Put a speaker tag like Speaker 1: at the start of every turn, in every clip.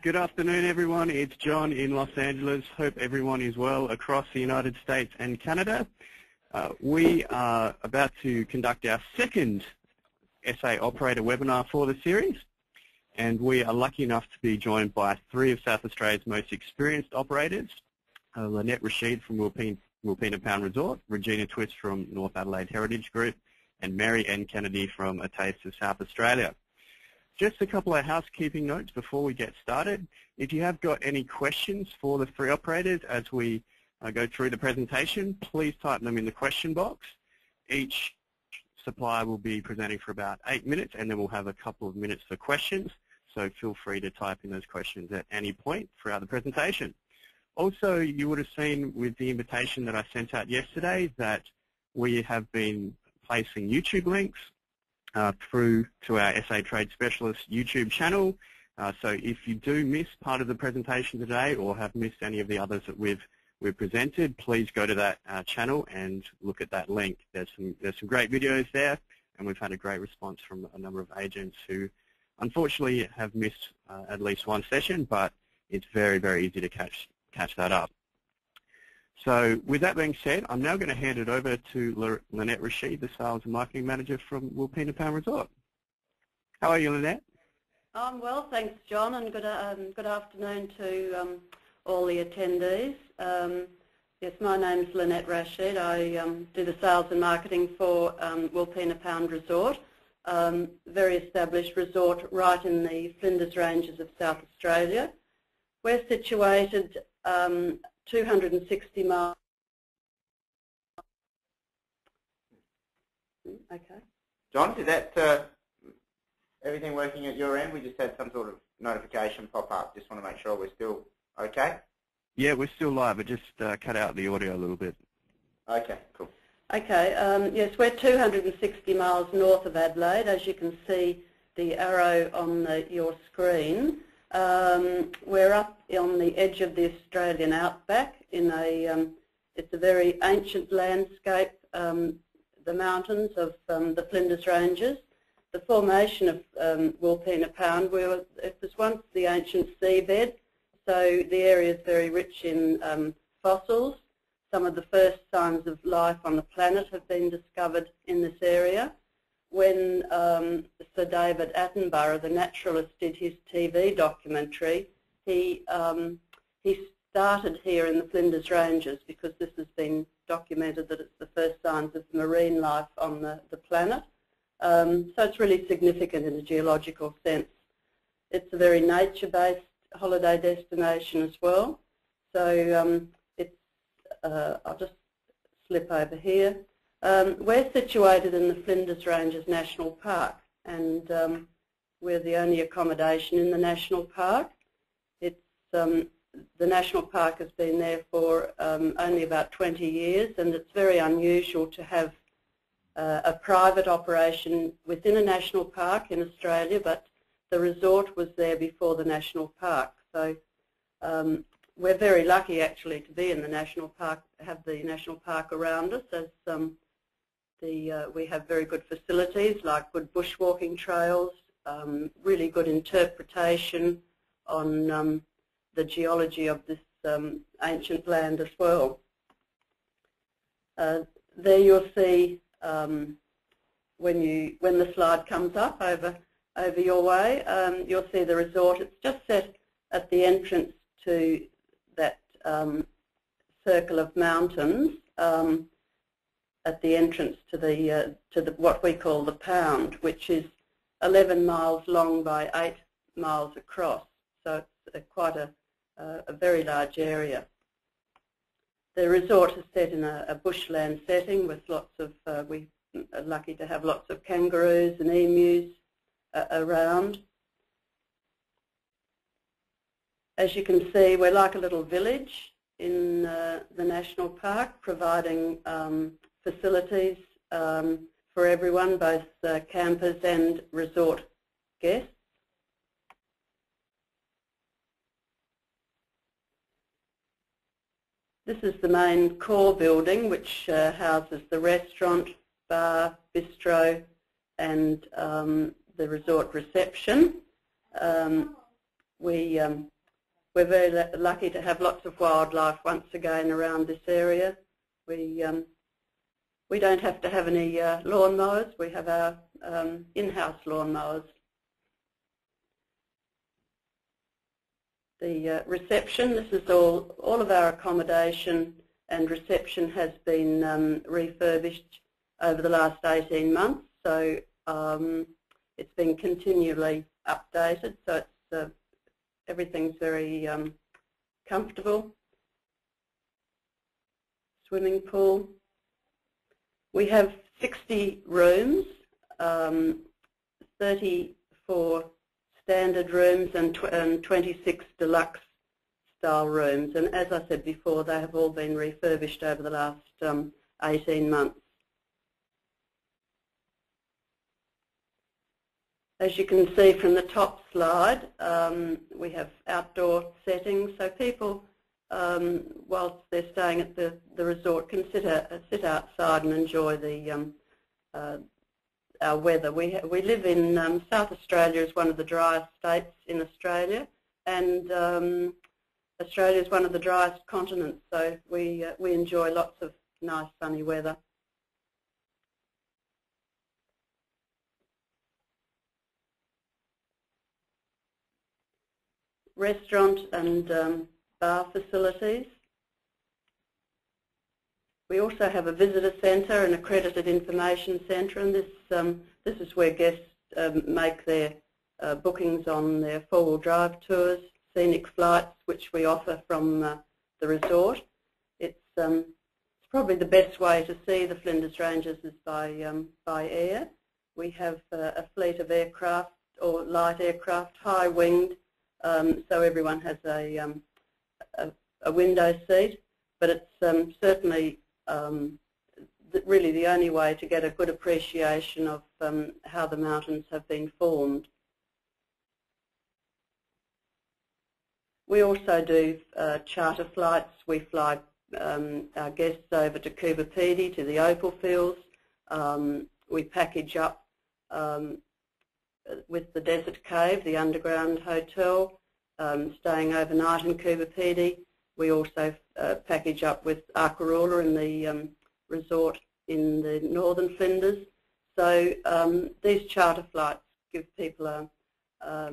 Speaker 1: Good afternoon, everyone. It's John in Los Angeles. Hope everyone is well across the United States and Canada. We are about to conduct our second SA Operator webinar for the series, and we are lucky enough to be joined by three of South Australia's most experienced operators, Lynette Rashid from Wilpena Pound Resort, Regina Twist from North Adelaide Heritage Group, and Mary N. Kennedy from A Taste of South Australia. Just a couple of housekeeping notes before we get started. If you have got any questions for the three operators as we go through the presentation, please type them in the question box. Each supplier will be presenting for about 8 minutes, and then we'll have a couple of minutes for questions. So feel free to type in those questions at any point throughout the presentation. Also, you would have seen with the invitation that I sent out yesterday that we have been placing YouTube links through to our SA Trade Specialist YouTube channel. So if you do miss part of the presentation today or have missed any of the others that we've presented, please go to that channel and look at that link. There's some great videos there, and we've had a great response from a number of agents who unfortunately have missed at least one session, but it's very, very easy to catch that up. So with that being said, I'm now going to hand it over to Lynette Rashid, the Sales and Marketing Manager from Wilpena Pound Resort. How are you, Lynette?
Speaker 2: I'm well, thanks, John, and good afternoon to all the attendees. Yes, my name's Lynette Rashid. I do the sales and marketing for Wilpena Pound Resort, very established resort right in the Flinders Ranges of South Australia. We're situated 260 miles. Okay.
Speaker 3: John, did that everything working at your end? We just had some sort of notification pop up. Just want to make sure we're still okay.
Speaker 1: Yeah, we're still live. It just cut out the audio a little bit.
Speaker 3: Okay, cool.
Speaker 2: Okay. Yes, we're 260 miles north of Adelaide, as you can see the arrow on your screen. We're up on the edge of the Australian outback in it's a very ancient landscape, the mountains of the Flinders Ranges. The formation of Wilpena Pound, it was once the ancient seabed, so the area is very rich in fossils. Some of the first signs of life on the planet have been discovered in this area. When Sir David Attenborough, the naturalist, did his TV documentary, he started here in the Flinders Ranges because this has been documented that it's the first signs of marine life on the planet. So it's really significant in a geological sense. It's a very nature-based holiday destination as well. So I'll just slip over here. We're situated in the Flinders Ranges National Park, and we're the only accommodation in the National Park. It's the National Park has been there for only about 20 years, and it's very unusual to have a private operation within a national park in Australia, but the resort was there before the National Park. So we're very lucky actually to be in the National Park, have the National Park around us, as we have very good facilities like good bushwalking trails, really good interpretation on the geology of this ancient land as well. There you'll see when the slide comes up over your way, you'll see the resort. It's just set at the entrance to that circle of mountains. At the entrance to what we call the Pound, which is 11 miles long by 8 miles across. So it's quite a very large area. The resort is set in a bushland setting with lots of, we are lucky to have lots of kangaroos and emus around. As you can see, we're like a little village in the National Park, providing facilities for everyone, both campers and resort guests. This is the main core building, which houses the restaurant, bar, bistro, and the resort reception. we're very lucky to have lots of wildlife once again around this area. We don't have to have any lawnmowers. We have our in-house lawnmowers. The reception, this is all of our accommodation and reception has been refurbished over the last 18 months, so it's been continually updated, so it's, everything's very comfortable. Swimming pool. We have 60 rooms, 34 standard rooms and 26 deluxe style rooms, and as I said before, they have all been refurbished over the last 18 months. As you can see from the top slide, we have outdoor settings, so people, whilst they're staying at the resort, can sit outside and enjoy the our weather. We live in South Australia, is one of the driest states in Australia, and Australia is one of the driest continents, so we enjoy lots of nice sunny weather. Restaurant and bar facilities. We also have a visitor centre, an accredited information centre, and this is where guests make their bookings on their four-wheel drive tours, scenic flights, which we offer from the resort. It's probably the best way to see the Flinders Ranges is by air. We have a fleet of aircraft or light aircraft, high-winged, so everyone has a window seat, but it's certainly really the only way to get a good appreciation of how the mountains have been formed. We also do charter flights. We fly our guests over to Coober Pedy, to the opal fields. We package up with the Desert Cave, the underground hotel, staying overnight in Coober Pedy. We also package up with Arkaroola in the resort in the northern Flinders. So these charter flights give people a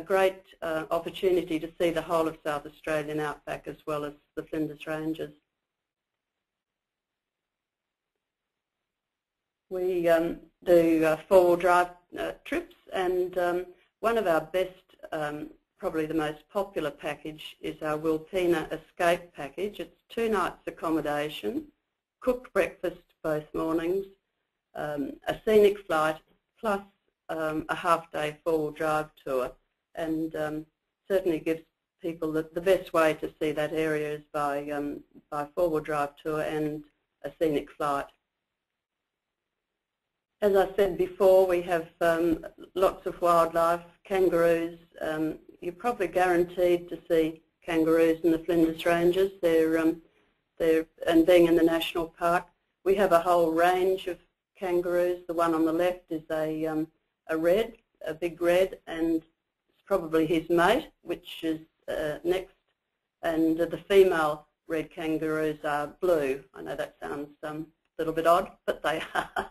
Speaker 2: great opportunity to see the whole of South Australian outback as well as the Flinders Ranges. We do four-wheel drive trips, and one of our best, probably the most popular package is our Wilpena Escape package. It's 2 nights accommodation, cooked breakfast both mornings, a scenic flight, plus a half-day four-wheel drive tour, and certainly gives people the best way to see that area is by four-wheel drive tour and a scenic flight. As I said before, we have lots of wildlife, kangaroos. You're probably guaranteed to see kangaroos in the Flinders Ranges. And being in the national park, we have a whole range of kangaroos. The one on the left is a red, a big red, and it's probably his mate, which is next. And the female red kangaroos are blue. I know that sounds a little bit odd, but they are.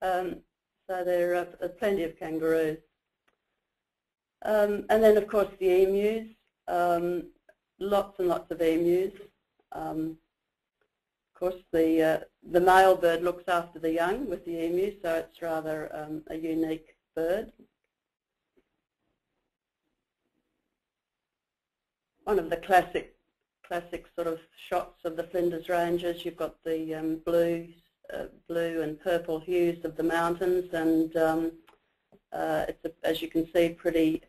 Speaker 2: So there are plenty of kangaroos. And then, of course, the emus, lots and lots of emus. Of course, the male bird looks after the young with the emu, so it's rather a unique bird. One of the classic sort of shots of the Flinders Ranges, you've got the blue and purple hues of the mountains, and it's, as you can see, pretty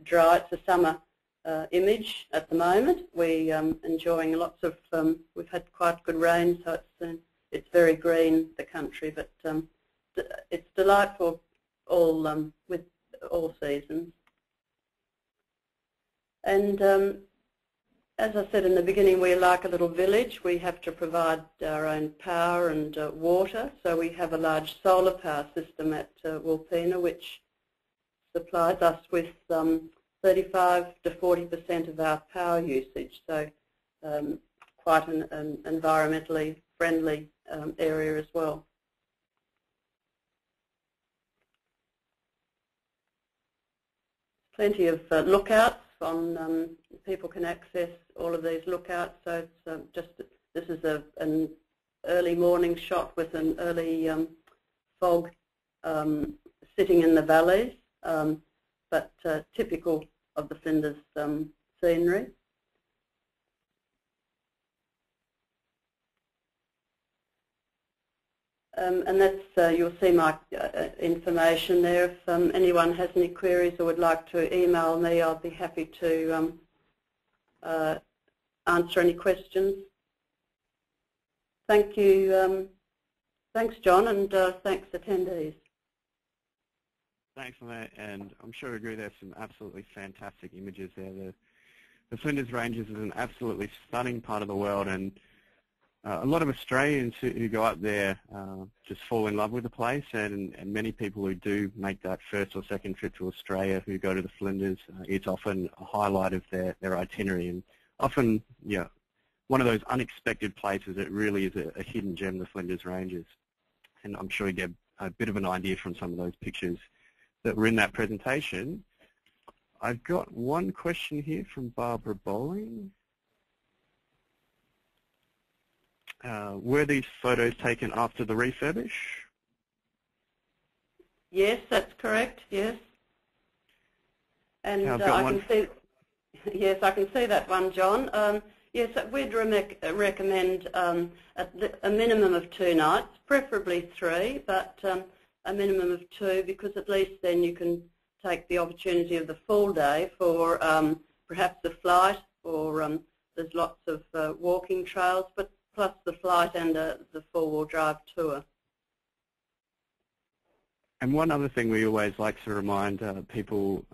Speaker 2: dry. It's a summer image at the moment. We're enjoying lots of, we've had quite good rain, so it's very green, the country, but it's delightful with all seasons. And as I said in the beginning, we're like a little village. We have to provide our own power and water, so we have a large solar power system at Wilpena, which supplies us with 35 to 40% of our power usage, so quite an environmentally friendly area as well. Plenty of lookouts on, people can access all of these lookouts, so it's this is an early morning shot with an early fog sitting in the valleys, but typical of the Flinders scenery. And that's, you'll see my information there. If anyone has any queries or would like to email me, I'll be happy to answer any questions. Thank you. Thanks, John, and thanks, attendees.
Speaker 1: Thanks for that, and I'm sure you agree there's some absolutely fantastic images there. The Flinders Ranges is an absolutely stunning part of the world, and a lot of Australians who go up there just fall in love with the place, and many people who do make that first or second trip to Australia who go to the Flinders, it's often a highlight of their itinerary, and often, yeah, one of those unexpected places. It really is a hidden gem, the Flinders Ranges, and I'm sure you get a bit of an idea from some of those pictures that were in that presentation. I've got one question here from Barbara Bowling. Were these photos taken after the refurbish?
Speaker 2: Yes, that's correct, yes. And I can see, yes, I can see that one, John. Yes, we'd recommend a minimum of 2 nights, preferably 3, but a minimum of 2, because at least then you can take the opportunity of the full day for perhaps a flight, or there's lots of walking trails, but plus the flight and the four-wheel drive tour.
Speaker 1: And one other thing we always like to remind people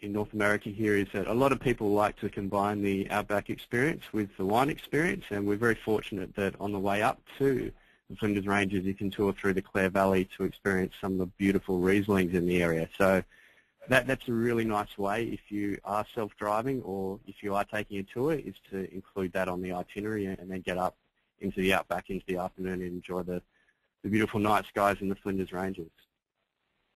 Speaker 1: in North America here is that a lot of people like to combine the outback experience with the wine experience, and we're very fortunate that on the way up to the Flinders Ranges you can tour through the Clare Valley to experience some of the beautiful Rieslings in the area. So that's a really nice way, if you are self-driving or if you are taking a tour, is to include that on the itinerary and then get up into the outback into the afternoon and enjoy the beautiful night skies in the Flinders Ranges.